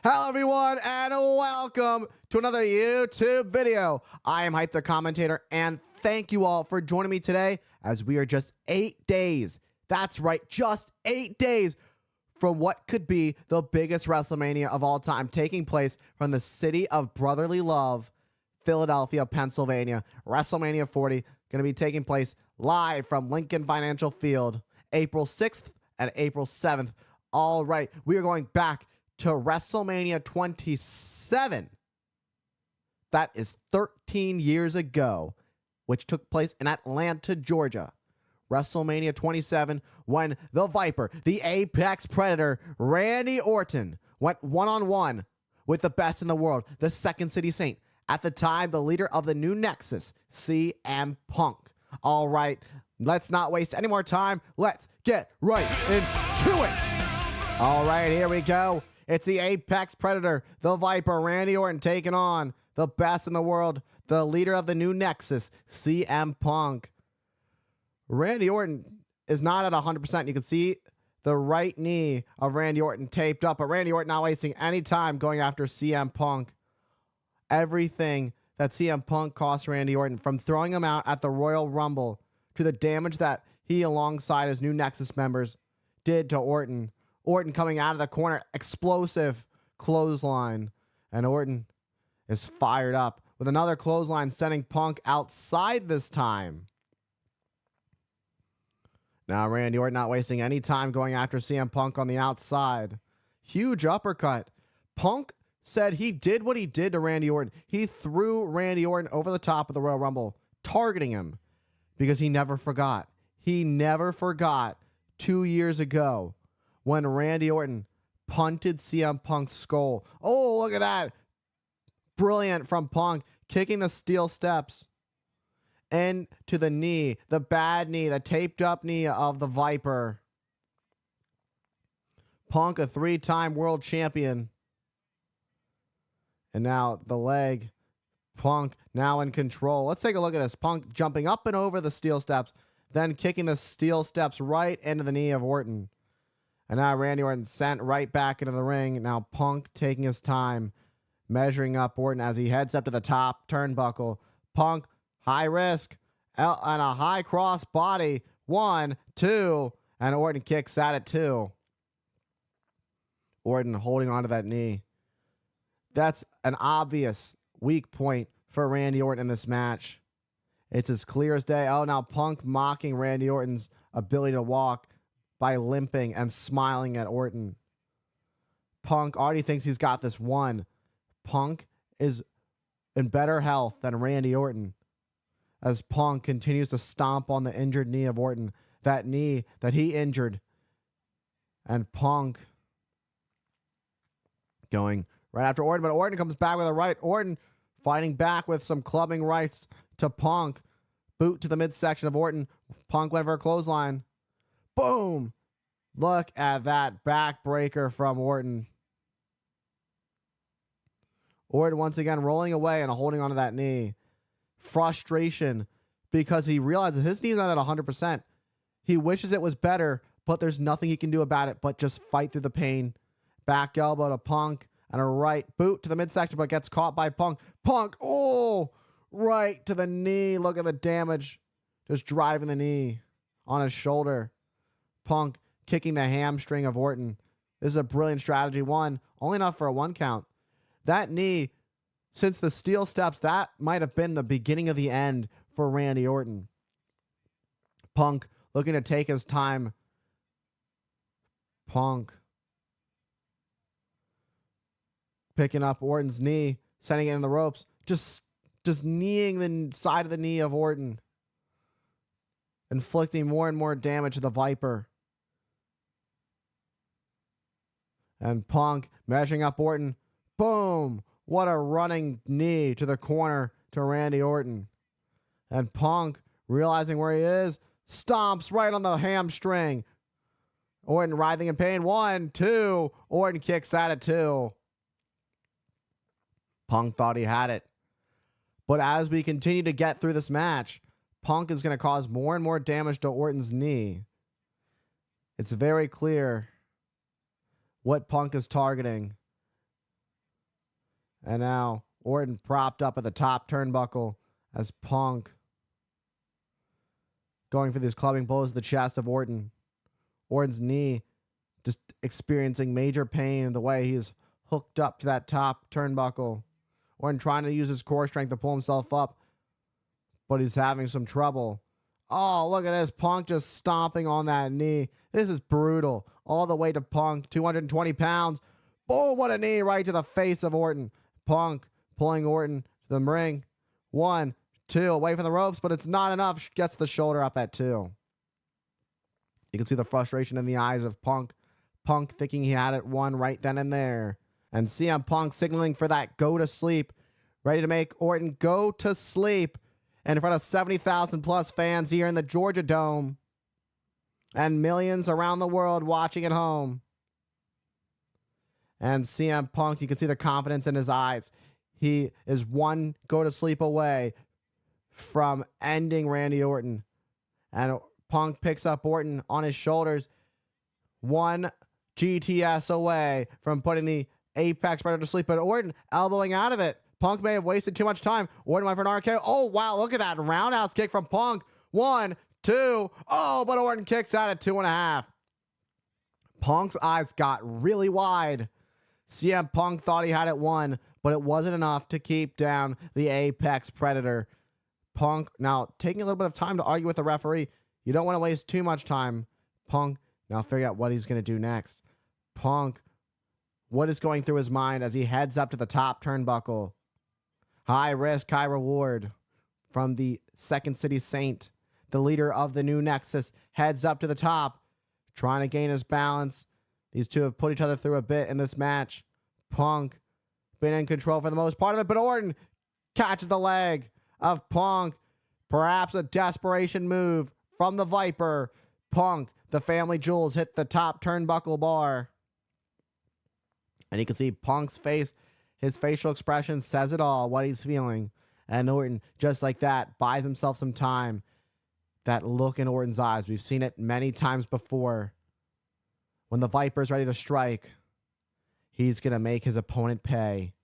Hello everyone and welcome to another YouTube video. I am Hype the Commentator and thank you all for joining me today as we are just 8 days. That's right, just 8 days from what could be the biggest WrestleMania of all time, taking place from the city of brotherly love, Philadelphia, Pennsylvania. WrestleMania 40 going to be taking place live from Lincoln Financial Field, April 6th and April 7th. All right, we are going back to WrestleMania 27. That is 13 years ago, which took place in Atlanta, Georgia. WrestleMania 27, when the Viper, the Apex Predator, Randy Orton, went one-on-one with the best in the world, the Second City Saint. At the time, the leader of the new Nexus, CM Punk. All right, let's not waste any more time. Let's get right into it. All right, here we go. It's the Apex Predator, the Viper, Randy Orton taking on the best in the world, the leader of the new Nexus, CM Punk. Randy Orton is not at 100%. You can see the right knee of Randy Orton taped up, but Randy Orton not wasting any time going after CM Punk. Everything that CM Punk cost Randy Orton, from throwing him out at the Royal Rumble to the damage that he, alongside his new Nexus members, did to Orton. Orton coming out of the corner, explosive clothesline. And Orton is fired up with another clothesline, sending Punk outside this time. Now Randy Orton not wasting any time going after CM Punk on the outside. Huge uppercut. Punk said he did what he did to Randy Orton. He threw Randy Orton over the top of the Royal Rumble, targeting him because he never forgot. He never forgot 2 years ago when Randy Orton punted CM Punk's skull. Oh, look at that. Brilliant from Punk, kicking the steel steps into the knee, the bad knee, the taped up knee of the Viper. Punk, a 3-time world champion. And now the leg. Punk now in control. Let's take a look at this. Punk jumping up and over the steel steps, then kicking the steel steps right into the knee of Orton. And now Randy Orton sent right back into the ring. Now Punk taking his time, measuring up Orton as he heads up to the top turnbuckle. Punk, high risk, and a high cross body. 1, 2, and Orton kicks at it too. Orton holding onto that knee. That's an obvious weak point for Randy Orton in this match. It's as clear as day. Oh, now Punk mocking Randy Orton's ability to walk by limping and smiling at Orton. Punk already thinks he's got this one. Punk is in better health than Randy Orton as Punk continues to stomp on the injured knee of Orton. That knee that he injured. And Punk going right after Orton, but Orton comes back with a right. Orton fighting back with some clubbing rights to Punk. Boot to the midsection of Orton. Punk went for a clothesline. Boom! Look at that backbreaker from Orton. Orton once again rolling away and holding onto that knee. Frustration because he realizes his knee's not at 100%. He wishes it was better, but there's nothing he can do about it but just fight through the pain. Back elbow to Punk and a right boot to the midsection, but gets caught by Punk. Punk, oh, right to the knee. Look at the damage. Just driving the knee on his shoulder. Punk kicking the hamstring of Orton. This is a brilliant strategy. One, only enough for a 1 count. That knee, since the steel steps, that might have been the beginning of the end for Randy Orton. Punk looking to take his time. Punk picking up Orton's knee, sending it in the ropes, just kneeing the side of the knee of Orton, inflicting more and more damage to the Viper. And Punk measuring up Orton. Boom! What a running knee to the corner to Randy Orton. And Punk, realizing where he is, stomps right on the hamstring. Orton writhing in pain. 1, 2. Orton kicks at it too. Punk thought he had it. But as we continue to get through this match, Punk is going to cause more and more damage to Orton's knee. It's very clear what Punk is targeting. And now Orton propped up at the top turnbuckle as Punk going for these clubbing blows to the chest of Orton. Orton's knee just experiencing major pain in the way he's hooked up to that top turnbuckle. Orton trying to use his core strength to pull himself up, but he's having some trouble. Oh, look at this. Punk just stomping on that knee. This is brutal. All the way to Punk, 220 pounds. Boom, what a knee right to the face of Orton. Punk pulling Orton to the ring. 1, 2, away from the ropes, but it's not enough. Gets the shoulder up at 2. You can see the frustration in the eyes of Punk. Punk thinking he had it won right then and there. And CM Punk signaling for that go to sleep. Ready to make Orton go to sleep in front of 70,000 plus fans here in the Georgia Dome. And millions around the world watching at home. And CM Punk, you can see the confidence in his eyes. He is one go to sleep away from ending Randy Orton. And Punk picks up Orton on his shoulders. 1 GTS away from putting the Apex Predator to sleep. But Orton elbowing out of it. Punk may have wasted too much time. Orton went for an RKO. Oh, wow. Look at that roundhouse kick from Punk. 1, 2. Oh, but Orton kicks out at 2.5. Punk's eyes got really wide. CM Punk thought he had it won, but it wasn't enough to keep down the Apex Predator. Punk now taking a little bit of time to argue with the referee. You don't want to waste too much time. Punk now figure out what he's going to do next. Punk, what is going through his mind as he heads up to the top turnbuckle? High risk, high reward from the Second City Saint. The leader of the new Nexus heads up to the top, trying to gain his balance. These two have put each other through a bit in this match. Punk been in control for the most part of it, but Orton catches the leg of Punk. Perhaps a desperation move from the Viper. Punk, the family jewels, hit the top turnbuckle bar. And you can see Punk's face, his facial expression says it all, what he's feeling. And Orton, just like that, buys himself some time. That look in Orton's eyes, we've seen it many times before. When the Viper's ready to strike, he's going to make his opponent pay.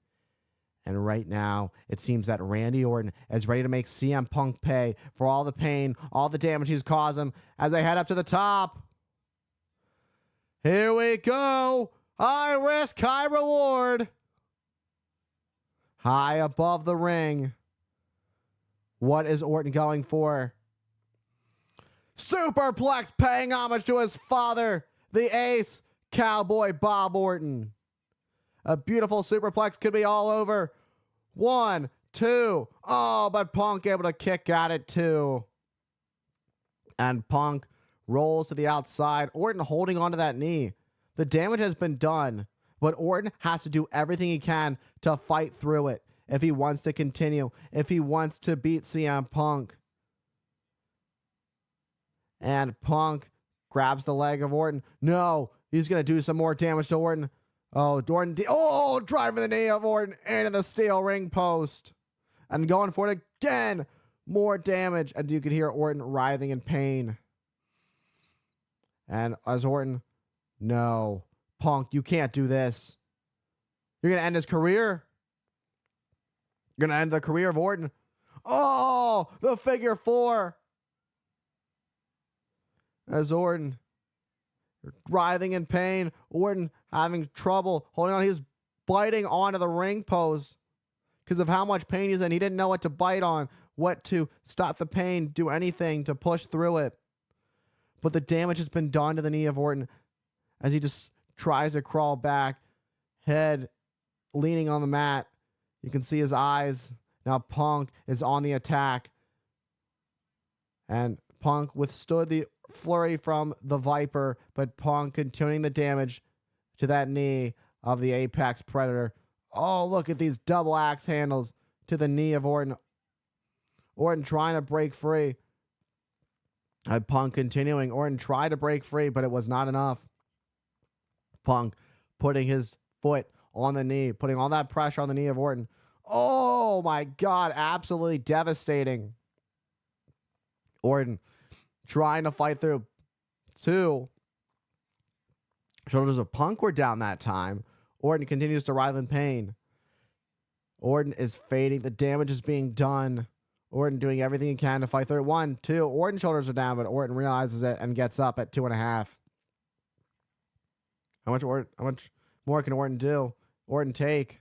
And right now, it seems that Randy Orton is ready to make CM Punk pay for all the pain, all the damage he's caused him as they head up to the top. Here we go. High risk, high reward. High above the ring. What is Orton going for? Superplex, paying homage to his father, the ace, Cowboy Bob Orton. A beautiful superplex could be all over. 1, 2. Oh, but Punk able to kick at it too. And Punk rolls to the outside. Orton holding onto that knee. The damage has been done, but Orton has to do everything he can to fight through it if he wants to continue, if he wants to beat CM Punk. And Punk grabs the leg of Orton. No, he's going to do some more damage to Orton. Oh, Orton. Oh, driving the knee of Orton into the steel ring post. And going for it again. More damage. And you can hear Orton writhing in pain. And as Orton, no. Punk, you can't do this. You're going to end his career. You're going to end the career of Orton. Oh, the figure 4. As Orton writhing in pain, Orton having trouble holding on. He's biting onto the ring post because of how much pain he's in. He didn't know what to bite on, what to stop the pain, do anything to push through it. But the damage has been done to the knee of Orton as he just tries to crawl back, head leaning on the mat. You can see his eyes. Now Punk is on the attack. And Punk withstood the flurry from the Viper, but Punk continuing the damage to that knee of the Apex Predator. Oh, look at these double axe handles to the knee of Orton. Orton trying to break free. And Punk continuing. Orton tried to break free, but it was not enough. Punk putting his foot on the knee, putting all that pressure on the knee of Orton. Oh my God, absolutely devastating. Orton trying to fight through. 2. Shoulders of Punk were down that time. Orton continues to writhe in pain. Orton is fading. The damage is being done. Orton doing everything he can to fight through. 1, 2. Orton's shoulders are down, but Orton realizes it and gets up at 2.5. How much more can Orton do? Orton take.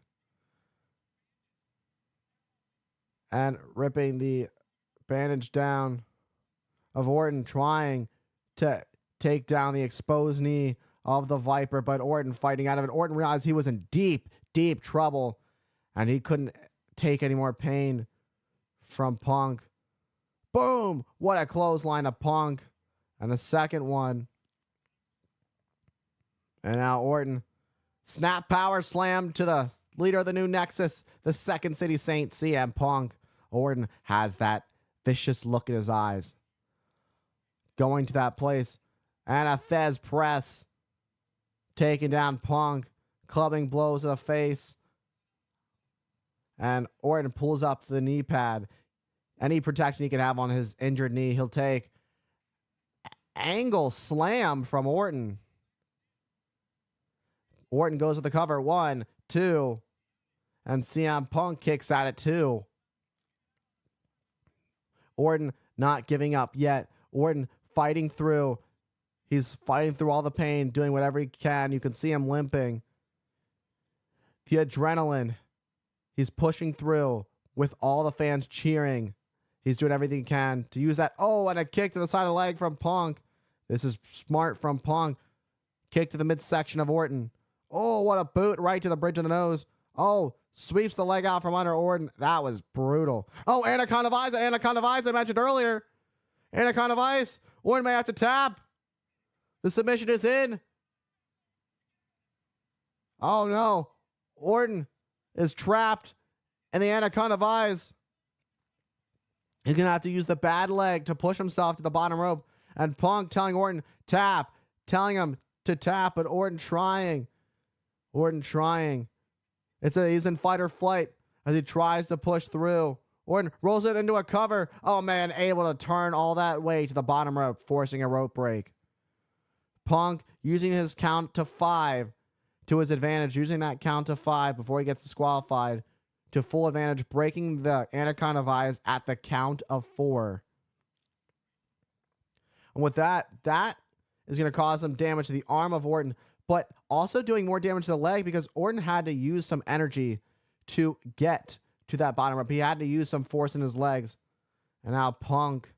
And ripping the bandage down of Orton, trying to take down the exposed knee of the Viper, but Orton fighting out of it. Orton realized he was in deep, deep trouble, and he couldn't take any more pain from Punk. Boom! What a clothesline of Punk. And a second one. And now Orton. Snap power slam to the leader of the new Nexus, the Second City Saint, CM Punk. Orton has that vicious look in his eyes. Going to that place. And a Thez press. Taking down Punk. Clubbing blows to the face. And Orton pulls up the knee pad. Any protection he can have on his injured knee, he'll take. Angle slam from Orton. Orton goes with the cover. 1, 2. And CM Punk kicks at it 2. Orton not giving up yet. Orton fighting through. He's fighting through all the pain, doing whatever he can. You can see him limping. The adrenaline. He's pushing through with all the fans cheering. He's doing everything he can to use that. Oh, and a kick to the side of the leg from Punk. This is smart from Punk. Kick to the midsection of Orton. Oh, what a boot right to the bridge of the nose. Oh, sweeps the leg out from under Orton. That was brutal. Oh, Anaconda Vice. Anaconda Vice I mentioned earlier. Anaconda Vice. Orton may have to tap. The submission is in. Oh, no. Orton is trapped in the Anaconda Vice. He's going to have to use the bad leg to push himself to the bottom rope. And Punk telling Orton, tap. Telling him to tap, but Orton trying. Orton trying. He's in fight or flight as he tries to push through. Orton rolls it into a cover. Oh, man, able to turn all that way to the bottom rope, forcing a rope break. Punk using his count to 5 to his advantage, using that count to 5 before he gets disqualified to full advantage, breaking the Anaconda Vice at the count of 4. And with that is going to cause some damage to the arm of Orton, but also doing more damage to the leg because Orton had to use some energy to get to that bottom rope. He had to use some force in his legs. And now Punk,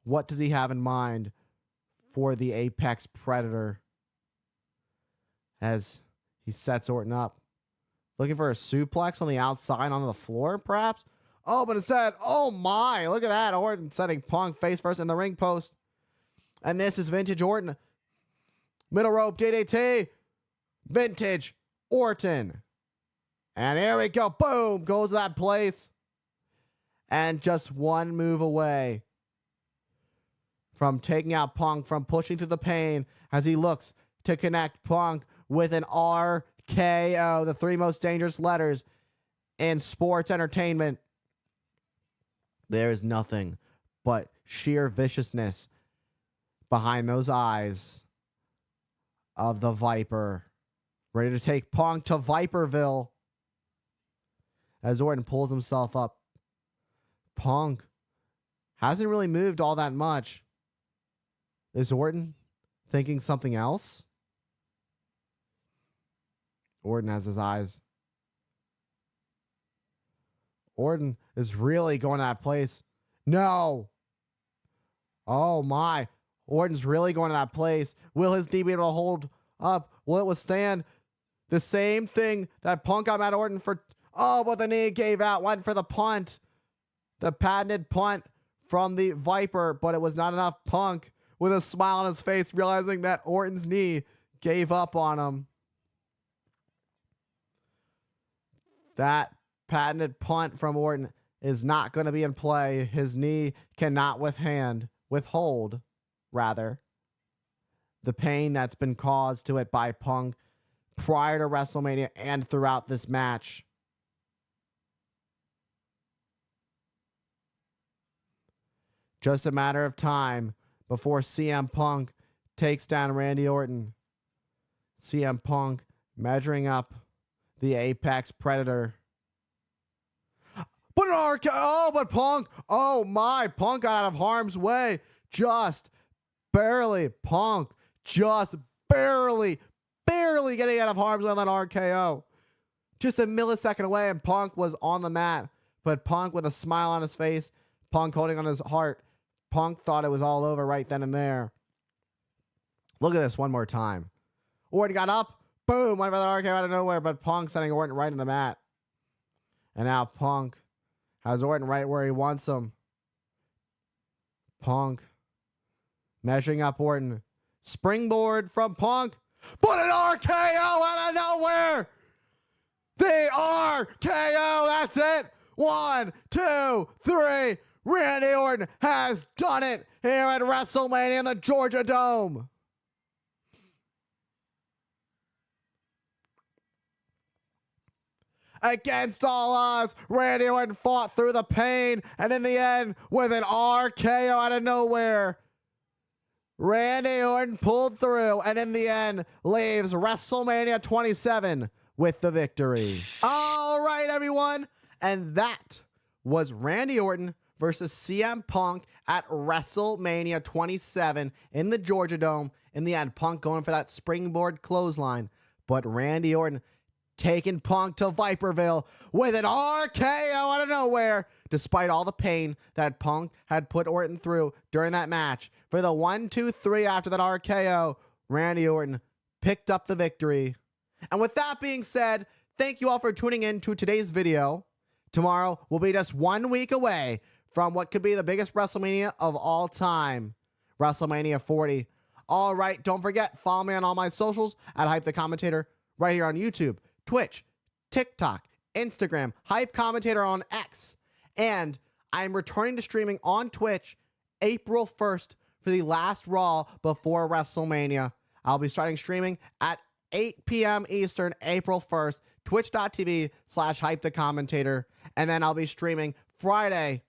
what does he have in mind for the Apex Predator as he sets Orton up? Looking for a suplex on the outside onto the floor, perhaps? Oh, but instead, oh my, look at that. Orton setting Punk face first in the ring post. And this is vintage Orton. Middle rope, DDT. Vintage Orton. And here we go. Boom. Goes to that place. And just one move away from taking out Punk, from pushing through the pain as he looks to connect Punk with an RKO, the 3 most dangerous letters in sports entertainment. There is nothing but sheer viciousness behind those eyes of the Viper. Ready to take Punk to Viperville as Orton pulls himself up. Punk hasn't really moved all that much. Is Orton thinking something else? Orton has his eyes. Orton is really going to that place. No. Oh my. Orton's really going to that place. Will his knee be able to hold up? Will it withstand the same thing that Punk got mad at Orton for? Oh, but the knee gave out. Went for the punt. The patented punt from the Viper, but it was not enough. Punk with a smile on his face, realizing that Orton's knee gave up on him. That patented punt from Orton is not going to be in play. His knee cannot withhold the pain that's been caused to it by Punk prior to WrestleMania and throughout this match. Just a matter of time before CM Punk takes down Randy Orton. CM Punk measuring up the Apex Predator. RKO, but Punk, oh my, Punk got out of harm's way. Just barely. Punk just barely getting out of harm's way on that RKO. Just a millisecond away, and Punk was on the mat. But Punk with a smile on his face, Punk holding on his heart. Punk thought it was all over right then and there. Look at this one more time. Orton got up. Boom. Went for the RKO out of nowhere, but Punk sending Orton right in the mat. And now Punk has Orton right where he wants him. Punk measuring up Orton. Springboard from Punk. But an RKO out of nowhere. The RKO. That's it. 1, 2, 3. Randy Orton has done it here at WrestleMania in the Georgia Dome. Against all odds, Randy Orton fought through the pain, and in the end, with an RKO out of nowhere, Randy Orton pulled through, and in the end, leaves WrestleMania 27 with the victory. All right, everyone, and that was Randy Orton versus CM Punk at WrestleMania 27 in the Georgia Dome. In the end, Punk going for that springboard clothesline, but Randy Orton taking Punk to Viperville with an RKO out of nowhere, despite all the pain that Punk had put Orton through during that match. For the 1, 2, 3 after that RKO, Randy Orton picked up the victory. And with that being said, thank you all for tuning in to today's video. Tomorrow will be just 1 week away from what could be the biggest WrestleMania of all time, WrestleMania 40. All right, don't forget, follow me on all my socials at Hype the Commentator right here on YouTube, Twitch, TikTok, Instagram, Hype Commentator on X. And I'm returning to streaming on Twitch April 1st for the last Raw before WrestleMania. I'll be starting streaming at 8 p.m. Eastern, April 1st, twitch.tv/Hype the Commentator. And then I'll be streaming Friday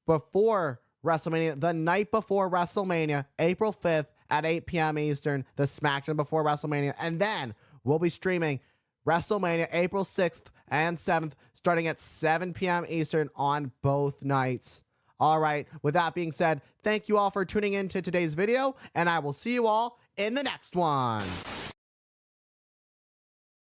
before WrestleMania, the night before WrestleMania, April 5th at 8 p.m. Eastern, the SmackDown before WrestleMania. And then we'll be streaming WrestleMania April 6th and 7th, starting at 7 p.m. Eastern on both nights. All right, with that being said, thank you all for tuning in to today's video, and I will see you all in the next one.